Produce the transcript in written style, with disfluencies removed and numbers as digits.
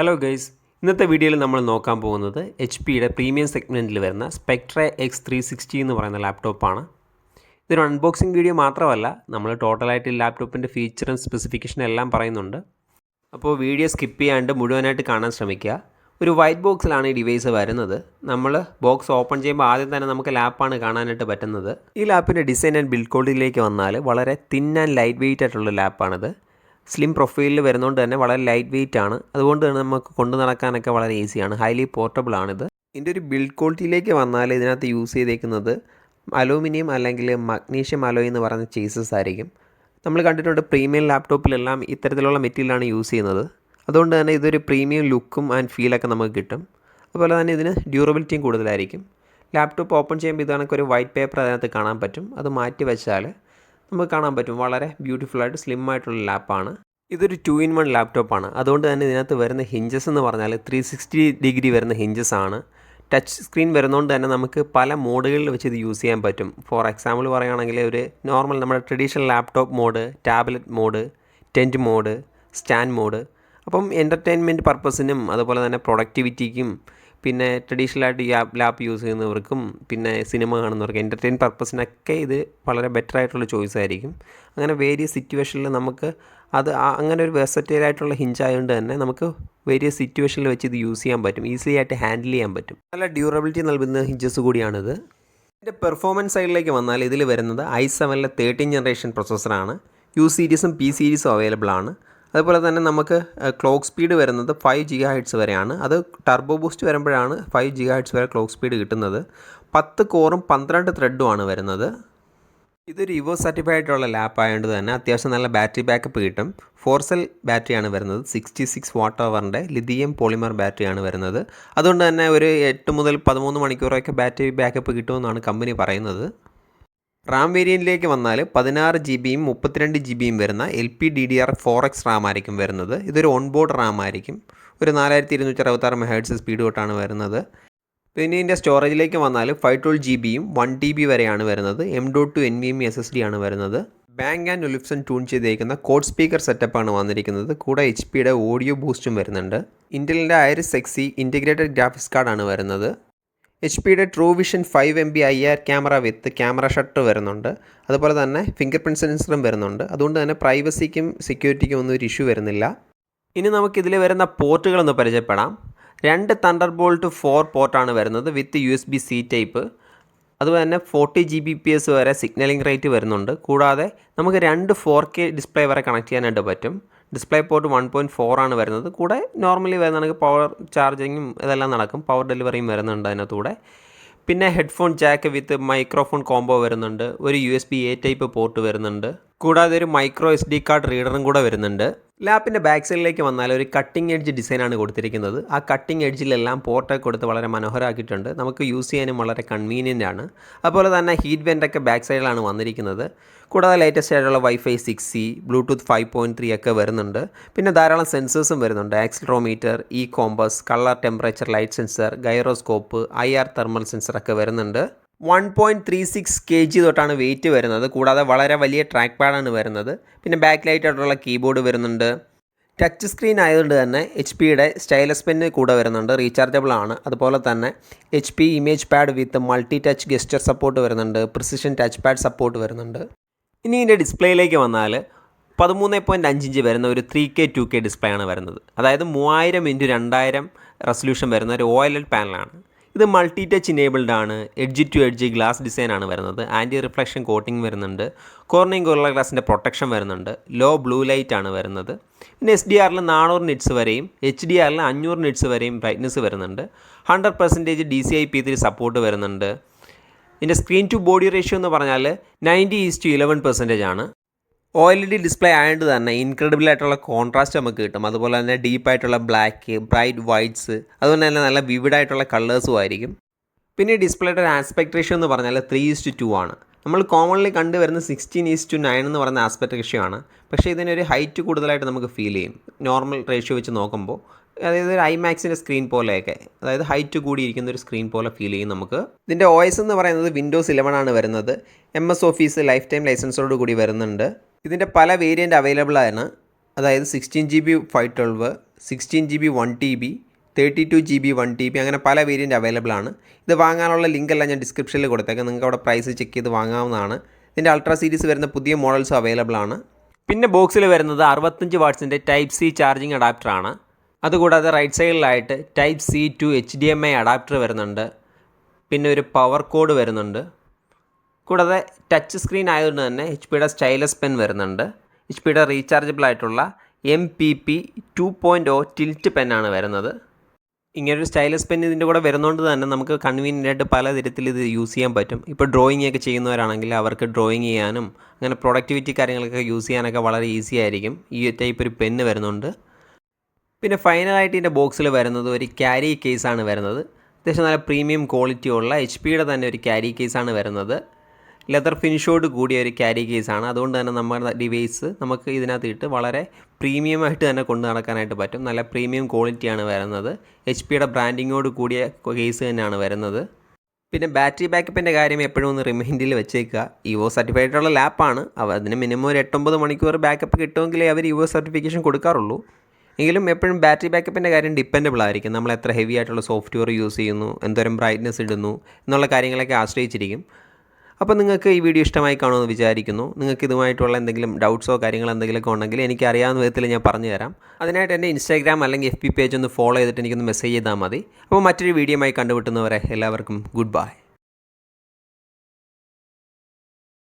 Hello guys, ഇന്നത്തെ വീഡിയോയിൽ നമ്മൾ നോക്കാൻ പോകുന്നത് എച്ച് പിയുടെ പ്രീമിയം സെഗ്മെൻറ്റിൽ വരുന്ന സ്പെക്ട്ര X360 എന്ന് പറയുന്ന ലാപ്ടോപ്പാണ്. ഇതൊരു അൺബോക്സിംഗ് വീഡിയോ മാത്രമല്ല, നമ്മൾ ടോട്ടലായിട്ട് ലാപ്ടോപ്പിൻ്റെ ഫീച്ചറും സ്പെസിഫിക്കേഷനും എല്ലാം പറയുന്നുണ്ട്. അപ്പോൾ വീഡിയോ സ്കിപ്പ് ചെയ്യാണ്ട് മുഴുവനായിട്ട് കാണാൻ ശ്രമിക്കുക. ഒരു വൈറ്റ് ബോക്സിലാണ് ഈ ഡിവൈസ് വരുന്നത്. നമ്മൾ ബോക്സ് ഓപ്പൺ ചെയ്യുമ്പോൾ ആദ്യം തന്നെ നമുക്ക് ലാപ്പാണ് കാണാനായിട്ട് പറ്റുന്നത്. ഈ ലാപ്പിൻ്റെ ഡിസൈൻ ആൻഡ് ബിൽഡ് ക്വാളിറ്റിയിലേക്ക് വന്നാൽ വളരെ തിൻ ആൻഡ് ലൈറ്റ് വെയിറ്റ് ആയിട്ടുള്ള ലാപ്പാണിത്. സ്ലിം പ്രൊഫൈലിൽ വരുന്നതുകൊണ്ട് തന്നെ വളരെ ലൈറ്റ് വെയിറ്റ് ആണ്. അതുകൊണ്ട് തന്നെ നമുക്ക് കൊണ്ടു നടക്കാനൊക്കെ വളരെ ഈസിയാണ്. ഹൈലി പോർട്ടബിൾ ആണിത്. ഇതിൻ്റെ ഒരു ബിൽഡ് ക്വാളിറ്റിയിലേക്ക് വന്നാൽ ഇതിനകത്ത് യൂസ് ചെയ്തേക്കുന്നത് അലൂമിനിയം അല്ലെങ്കിൽ മഗ്നീഷ്യം അലോയ് എന്ന് പറയുന്ന ചേസസ് ആയിരിക്കും. നമ്മൾ കണ്ടിട്ടുണ്ട് പ്രീമിയം ലാപ്ടോപ്പിലെല്ലാം ഇത്തരത്തിലുള്ള മെറ്റീരിയലാണ് യൂസ് ചെയ്യുന്നത്. അതുകൊണ്ട് തന്നെ ഇതൊരു പ്രീമിയം ലുക്കും ആൻഡ് ഫീലൊക്കെ നമുക്ക് കിട്ടും. അതുപോലെ തന്നെ ഇതിന് ഡ്യൂറബിലിറ്റിയും കൂടുതലായിരിക്കും. ലാപ്ടോപ്പ് ഓപ്പൺ ചെയ്യുമ്പോൾ ഇതാണെങ്കിൽ ഒരു വൈറ്റ് പേപ്പർ അതിനകത്ത് കാണാൻ പറ്റും. അത് മാറ്റി വെച്ചാൽ നമുക്ക് കാണാൻ പറ്റും. വളരെ ബ്യൂട്ടിഫുള്ളായിട്ട് സ്ലിം ആയിട്ടുള്ള ലാപ്പാണ്. ഇതൊരു 2-in-1 ലാപ്ടോപ്പാണ്. അതുകൊണ്ട് തന്നെ ഇതിനകത്ത് വരുന്ന ഹിഞ്ചസ് എന്ന് പറഞ്ഞാൽ 360 ഡിഗ്രി വരുന്ന ഹിഞ്ചസ് ആണ്. ടച്ച് സ്ക്രീൻ വരുന്നതുകൊണ്ട് തന്നെ നമുക്ക് പല മോഡുകളിൽ വെച്ച് ഇത് യൂസ് ചെയ്യാൻ പറ്റും. ഫോർ എക്സാമ്പിൾ പറയുകയാണെങ്കിൽ ഒരു നോർമൽ നമ്മുടെ traditional laptop mode, tablet mode, tent mode, stand mode. അപ്പം എൻ്റർടൈൻമെൻറ്റ് പർപ്പസിനും അതുപോലെ തന്നെ പ്രൊഡക്ടിവിറ്റിക്കും പിന്നെ ട്രഡീഷണലായിട്ട് ഈ ലാപ്പ് യൂസ് ചെയ്യുന്നവർക്കും പിന്നെ സിനിമ കാണുന്നവർക്ക് എൻ്റർടൈൻ പർപ്പസിനൊക്കെ ഇത് വളരെ ബെറ്റർ ആയിട്ടുള്ള ചോയ്സ് ആയിരിക്കും. അങ്ങനെ വേരിയസ് സിറ്റുവേഷനിൽ നമുക്ക് അത് അങ്ങനെ ഒരു വെർസറ്റൈൽ ആയിട്ടുള്ള ഹിഞ്ച് ആയതുകൊണ്ട് തന്നെ നമുക്ക് വേരിയസ് സിറ്റുവേഷനിൽ വെച്ച് ഇത് യൂസ് ചെയ്യാൻ പറ്റും. ഈസി ആയിട്ട് ഹാൻഡിൽ ചെയ്യാൻ പറ്റും. നല്ല ഡ്യൂറബിലിറ്റി നൽകുന്ന ഹിഞ്ചസ് കൂടിയാണിത്. ഇതിൻ്റെ പെർഫോമൻസ് സൈഡിലേക്ക് വന്നാൽ ഇതിൽ വരുന്നത് i7 13 ജനറേഷൻ പ്രൊസസ്സറാണ്. യു സീരീസും പി സീരീസും അവൈലബിൾ ആണ്. അതുപോലെ തന്നെ നമുക്ക് ക്ലോക്ക് സ്പീഡ് വരുന്നത് 5 GHz വരെയാണ്. അത് ടർബോ ബൂസ്റ്റ് വരുമ്പോഴാണ് 5 GHz വരെ ക്ലോക്ക് സ്പീഡ് കിട്ടുന്നത്. 10 കോറും 12 ത്രെഡുമാണ് വരുന്നത്. ഇതൊരു ഇവോ സർട്ടിഫൈഡ് ആയിട്ടുള്ള ലാപ്പ് ആയതുകൊണ്ട് തന്നെ അത്യാവശ്യം നല്ല ബാറ്ററി ബാക്കപ്പ് കിട്ടും. 4 സെൽ ബാറ്ററിയാണ് വരുന്നത്. 66 വാട്ട് ലിഥിയം പോളിമർ ബാറ്ററിയാണ് വരുന്നത്. അതുകൊണ്ട് തന്നെ ഒരു 8 മുതൽ 13 മണിക്കൂറൊക്കെ ബാറ്ററി ബാക്കപ്പ് കിട്ടുമെന്നാണ് കമ്പനി പറയുന്നത്. റാം വേരിയൻറ്റിലേക്ക് വന്നാൽ 16 GB-യും 32 GB-യും വരുന്ന LPDDR4X റാം ആയിരിക്കും വരുന്നത്. ഇതൊരു ഓൺബോർഡ് റാം ആയിരിക്കും. ഒരു 4266 MHz സ്പീഡ് തൊട്ടാണ് വരുന്നത്. പിന്നെ ഇതിൻ്റെ സ്റ്റോറേജിലേക്ക് വന്നാൽ 512 GB-യും 1 TB വരെയാണ് വരുന്നത്. M.2 NVMe SSD ആണ് വരുന്നത്. ബാങ്ക് ആൻഡ് ഒലിപ്സൺ ട്യൂൺ ചെയ്തേക്കുന്ന കോഡ് സ്പീക്കർ സെറ്റപ്പാണ് വന്നിരിക്കുന്നത്. കൂടെ HP-യുടെ ഓഡിയോ ബൂസ്റ്റും വരുന്നുണ്ട്. ഇൻ്റലിൻ്റെ ഐറിസ് XE ഇൻറ്റഗ്രേറ്റഡ് ഗ്രാഫിക്സ് കാർഡാണ് വരുന്നത്. HP-യുടെ true vision 5 MP IR camera with camera shutter വരുന്നുണ്ട്. അതുപോലെ തന്നെ ഫിംഗർ പ്രിൻറ്റ് സെൻസറും വരുന്നുണ്ട്. അതുകൊണ്ട് തന്നെ പ്രൈവസിക്കും സെക്യൂരിറ്റിക്കും ഒന്നും ഒരു ഇഷ്യൂ വരുന്നില്ല. ഇനി നമുക്കിതിൽ വരുന്ന പോർട്ടുകളൊന്ന് പരിചയപ്പെടാം. 2 Thunderbolt 4 പോർട്ടാണ് വരുന്നത് വിത്ത് USB-C ടൈപ്പ്. അതുപോലെ തന്നെ 40 Gbps വരെ സിഗ്നലിംഗ് റേറ്റ് വരുന്നുണ്ട്. കൂടാതെ നമുക്ക് 2 4K ഡിസ്പ്ലേ വരെ കണക്ട് ചെയ്യാനായിട്ട് പറ്റും. ഡിസ്പ്ലേ പോർട്ട് 1.4 ആണ് വരുന്നത്. കൂടെ നോർമലി വരുന്നതാണെങ്കിൽ പവർ ചാർജിങ്ങും ഇതെല്ലാം നടക്കും. പവർ ഡെലിവറിയും വരുന്നുണ്ട് അതിനകത്തൂടെ. പിന്നെ ഹെഡ്ഫോൺ ജാക്ക് വിത്ത് മൈക്രോഫോൺ കോംബോ വരുന്നുണ്ട്. ഒരു USB-A ടൈപ്പ് പോർട്ട് വരുന്നുണ്ട്. കൂടാതെ ഒരു മൈക്രോ SD കാർഡ് റീഡറും കൂടെ വരുന്നുണ്ട്. ലാപ്പിൻ്റെ ബാക്ക് സൈഡിലേക്ക് വന്നാൽ ഒരു കട്ടിംഗ് എഡ്ജ് ഡിസൈനാണ് കൊടുത്തിരിക്കുന്നത്. ആ കട്ടിംഗ് എഡ്ജിലെല്ലാം പോർട്ടൊക്കെ കൊടുത്ത് വളരെ മനോഹരമാക്കിയിട്ടുണ്ട്. നമുക്ക് യൂസ് ചെയ്യാനും വളരെ കൺവീനിയൻ്റ് ആണ്. അതുപോലെ തന്നെ ഹീറ്റ് വെൻ്റൊക്കെ ബാക്ക് സൈഡിലാണ് വന്നിരിക്കുന്നത്. കൂടാതെ ലേറ്റസ്റ്റ് ആയിട്ടുള്ള Wi-Fi 6E, Bluetooth 5.3 ഒക്കെ വരുന്നുണ്ട്. പിന്നെ ധാരാളം സെൻസേഴ്സും വരുന്നുണ്ട്. Accelerometer, compass, colour temperature light sensor, gyroscope, IR thermal sensor ഒക്കെ വരുന്നുണ്ട്. 1.36 kg തൊട്ടാണ് വെയിറ്റ് വരുന്നത്. കൂടാതെ വളരെ വലിയ ട്രാക്ക് പാഡാണ് വരുന്നത്. പിന്നെ ബാക്ക് ലൈറ്റ് ആയിട്ടുള്ള കീബോർഡ് വരുന്നുണ്ട്. ടച്ച് സ്ക്രീൻ ആയതുകൊണ്ട് തന്നെ HP-യുടെ സ്റ്റൈലസ് പെന്ന് കൂടെ വരുന്നുണ്ട്. റീചാർജബിൾ ആണ്. അതുപോലെ തന്നെ HP ഇമേജ് പാഡ് വിത്ത് മൾട്ടി ടച്ച് ഗെസ്റ്റർ സപ്പോർട്ട് വരുന്നുണ്ട്. പ്രിസിഷൻ ടച്ച് പാഡ് സപ്പോർട്ട് വരുന്നുണ്ട്. ഇനി ഇതിൻ്റെ ഡിസ്പ്ലേയിലേക്ക് വന്നാൽ 13.5 ഇഞ്ച് വരുന്ന ഒരു 3K 2K ഡിസ്പ്ലേ ആണ് വരുന്നത്. അതായത് 3000x2000 റെസൊല്യൂഷൻ വരുന്ന ഒരു OLED പാനലാണ്. ഇത് മൾട്ടി ടച്ച് ഇനേബിൾഡ് ആണ്. എഡ്ജ് ടു എഡ്ജ് ഗ്ലാസ് ഡിസൈനാണ് വരുന്നത്. ആൻറ്റി റിഫ്ലക്ഷൻ കോട്ടിംഗ് വരുന്നുണ്ട്. കോർണിംഗ് ഗൊറില്ല ഗ്ലാസിൻ്റെ പ്രൊട്ടക്ഷൻ വരുന്നുണ്ട്. ലോ ബ്ലൂ ലൈറ്റ് ആണ് വരുന്നത്. പിന്നെ SDR-ൽ 400 നിറ്റ്സ് വരെയും HDR-ൽ 500 നിറ്റ്സ് വരെയും ബ്രൈറ്റ്നസ് വരുന്നുണ്ട്. 100% DCI-P3 സപ്പോർട്ട് വരുന്നുണ്ട്. ഇതിൻ്റെ സ്ക്രീൻ ടു ബോഡി റേഷ്യോ എന്ന് പറഞ്ഞാൽ 90:11% ആണ്. OLED ഡിസ്പ്ലേ ആയതുകൊണ്ട് തന്നെ ഇൻക്രെഡിബിൾ ആയിട്ടുള്ള കോൺട്രാസ്റ്റ് നമുക്ക് കിട്ടും. അതുപോലെ തന്നെ ഡീപ്പായിട്ടുള്ള ബ്ലാക്ക്, ബ്രൈറ്റ് വൈറ്റ്സ്, അതുപോലെ തന്നെ നല്ല വിവിഡായിട്ടുള്ള കളേഴ്സും ആയിരിക്കും. പിന്നെ ഡിസ്പ്ലേയുടെ ആസ്പെക്ട് റേഷ്യോ എന്ന് പറഞ്ഞാൽ 3:2 ആണ്. നമ്മൾ കോമൺലി കണ്ടുവരുന്ന 16:9 എന്ന് പറയുന്ന ആസ്പെക്ട് റേഷ്യോ ആണ്. പക്ഷേ ഇതിനൊരു ഹൈറ്റ് കൂടുതലായിട്ട് നമുക്ക് ഫീൽ ചെയ്യും നോർമൽ റേഷ്യോ വെച്ച് നോക്കുമ്പോൾ. അതായത് ഒരു IMAX-ൻ്റെ സ്ക്രീൻ പോലെയൊക്കെ, അതായത് ഹൈറ്റ് കൂടിയിരിക്കുന്ന ഒരു സ്ക്രീൻ പോലെ ഫീൽ ചെയ്യും നമുക്ക്. ഇതിൻ്റെ OS എന്ന് പറയുന്നത് Windows 11 ആണ് വരുന്നത്. MS ഓഫീസ് ലൈഫ് ടൈം ലൈസൻസോട് കൂടി വരുന്നുണ്ട്. ഇതിൻ്റെ പല വേരിയൻ്റ് അവൈലബിൾ ആണ്. അതായത് 16 GB 512, 16GB 1TB 32GB 1TB അങ്ങനെ പല വേരിയൻറ്റ് അവൈലബിൾ ആണ്. ഇത് വാങ്ങാനുള്ള ലിങ്ക് എല്ലാം ഞാൻ ഡിസ്ക്രിപ്ഷനിൽ കൊടുത്തേക്കാം. നിങ്ങൾക്ക് അവിടെ പ്രൈസ് ചെക്ക് ചെയ്ത് വാങ്ങാവുന്നതാണ്. ഇതിൻ്റെ അൾട്രാ സീരീസ് വരുന്ന പുതിയ മോഡൽസും അവൈലബിൾ ആണ്. പിന്നെ ബോക്സിൽ വരുന്നത് 65 വാട്ട്സിൻ്റെ ടൈപ്പ് സി ചാർജിങ് അഡാപ്റ്ററാണ്. അതുകൂടാതെ റൈറ്റ് സൈഡിലായിട്ട് type C to HDMI adapter വരുന്നുണ്ട്. പിന്നെ ഒരു പവർ കോഡ് വരുന്നുണ്ട്. കൂടാതെ ടച്ച് സ്ക്രീൻ ആയതുകൊണ്ട് തന്നെ HP സ്റ്റൈലസ് പെൻ വരുന്നുണ്ട്. HP റീചാർജബിൾ ആയിട്ടുള്ള MPP 2.0 ടിൽറ്റ് പെന്നാണ് വരുന്നത്. ഇങ്ങനൊരു സ്റ്റൈലസ് പെൻ ഇതിൻ്റെ കൂടെ വരുന്നതുകൊണ്ട് തന്നെ നമുക്ക് കൺവീനിയൻ്റ് ആയിട്ട് പല തരത്തിൽ ഇത് യൂസ് ചെയ്യാൻ പറ്റും. ഇപ്പോൾ ഡ്രോയിങ് ഒക്കെ ചെയ്യുന്നവരാണെങ്കിൽ അവർക്ക് ഡ്രോയിങ് ചെയ്യാനും അങ്ങനെ പ്രൊഡക്ടിവിറ്റി കാര്യങ്ങളൊക്കെ യൂസ് ചെയ്യാനൊക്കെ വളരെ ഈസി ആയിരിക്കും. ഈ ടൈപ്പ് ഒരു പെന്ന് വരുന്നുണ്ട്. പിന്നെ ഫൈനലായിട്ട് ഇതിൻ്റെ ബോക്സിൽ വരുന്നത് ഒരു ക്യാരി കേസാണ് വരുന്നത്. അത്യാവശ്യം നല്ല പ്രീമിയം ക്വാളിറ്റി ഉള്ള HP തന്നെ ഒരു ക്യാരി കേസാണ് വരുന്നത്. ലെതർ ഫിനിഷോട് കൂടിയ ഒരു ക്യാരി കേസാണ്. അതുകൊണ്ട് തന്നെ നമ്മുടെ ഡിവൈസ് നമുക്ക് ഇതിനകത്തിട്ട് വളരെ പ്രീമിയമായിട്ട് തന്നെ കൊണ്ടു നടക്കാനായിട്ട് പറ്റും. നല്ല പ്രീമിയം ക്വാളിറ്റിയാണ് വരുന്നത്. HP ബ്രാൻഡിങ്ങോട് കൂടിയ കേസ് തന്നെയാണ് വരുന്നത്. പിന്നെ ബാറ്ററി ബാക്കപ്പിൻ്റെ കാര്യം എപ്പോഴും ഒന്ന് റിമൈൻഡിൽ വെച്ചേക്കുക. ഇവോ സർട്ടിഫൈഡുള്ള ലാപ്പാണ്. അതിന് മിനിമം ഒരു 8-9 മണിക്കൂർ ബാക്കപ്പ് കിട്ടുമെങ്കിലേ അവർ ഇവോ സർട്ടിഫിക്കേഷൻ കൊടുക്കാറുള്ളൂ. എങ്കിലും എപ്പോഴും ബാറ്ററി ബാക്കപ്പിൻ്റെ കാര്യം ഡിപ്പെൻഡബിൾ ആയിരിക്കും. നമ്മൾ എത്ര ഹെവി ആയിട്ടുള്ള സോഫ്റ്റ്വെയർ യൂസ് ചെയ്യുന്നു, എന്തോരം ബ്രൈറ്റ്നസ് ഇടുന്നു എന്നുള്ള കാര്യങ്ങളൊക്കെ ആശ്രയിച്ചിരിക്കും. അപ്പോൾ നിങ്ങൾക്ക് ഈ വീഡിയോ ഇഷ്ടമായി കാണുമെന്ന് വിചാരിക്കുന്നു. നിങ്ങൾക്ക് ഇതുമായിട്ടുള്ള എന്തെങ്കിലും ഡൗട്ട്സോ കാര്യങ്ങളോ എന്തെങ്കിലുമൊക്കെ ഉണ്ടെങ്കിൽ എനിക്ക് അറിയാവുന്ന വിധത്തിൽ ഞാൻ പറഞ്ഞു തരാം. അതിനായിട്ട് എൻ്റെ ഇൻസ്റ്റാഗ്രാം അല്ലെങ്കിൽ FB പേജ് ഒന്ന് ഫോളോ ചെയ്തിട്ട് എനിക്കൊന്ന് മെസ്സേജ് ചെയ്താൽ മതി. അപ്പോൾ മറ്റൊരു വീഡിയോയുമായി കണ്ടുമുട്ടുന്നവരെ എല്ലാവർക്കും ഗുഡ് ബൈ.